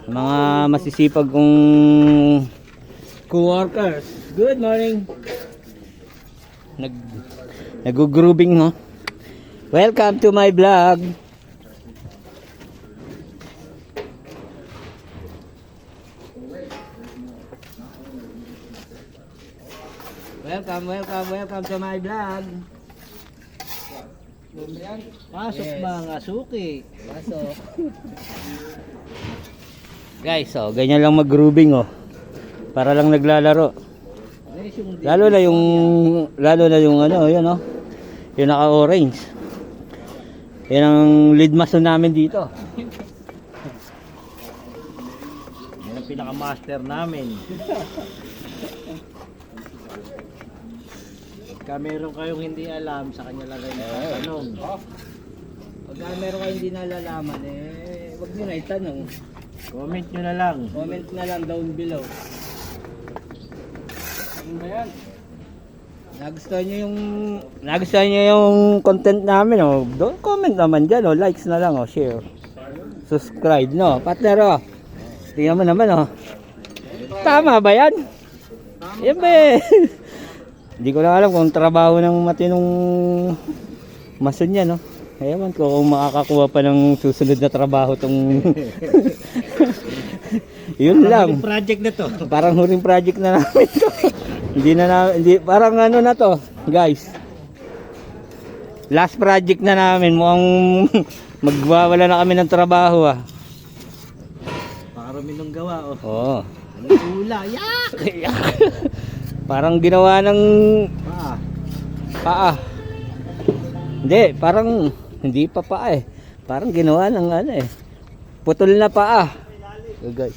Mga masisipag kong co-workers. Good morning. Nag-grooving ho. Welcome to my vlog. Welcome to my vlog. Pasok Yes. mga suki. Pasok. Guys, oh, ganyan lang mag-grooving oh. Para lang naglalaro. Lalo na yung ano, yun oh. Yung naka-orange. Yan ang lead mason namin dito. Yan ang pinaka-master namin. Pagka meron kayong hindi alam, sa kanya lang rin tatanong. Pagka meron kayong hindi nalalaman, wag nyo na itanong. Comment nyo na lang. Comment na lang down below. Ano ba yan? Nagustuhan nyo yung content namin, oh. Don't comment naman dyan, oh. Likes na lang, oh. Share. Subscribe, no? Partner, oh. Tingnan mo naman, oh. Tama ba yan? Yan ba eh. Hindi ko na alam kung trabaho ng matinong mason yan, no? Ewan ko kung makakakuha pa ng susunod na trabaho tong yun lang. Parang project na to. Parang huling project na namin to. Hindi parang ano na to, guys. Last project na namin, mukhang magwawala na kami ng trabaho ah. Pakarami nung gawa, oh. Oo. Ula, yak! Parang ginawa ng paa. Hindi, parang hindi pa paa eh. Parang ginawa ng ano eh. Putol na paa. Oh, guys.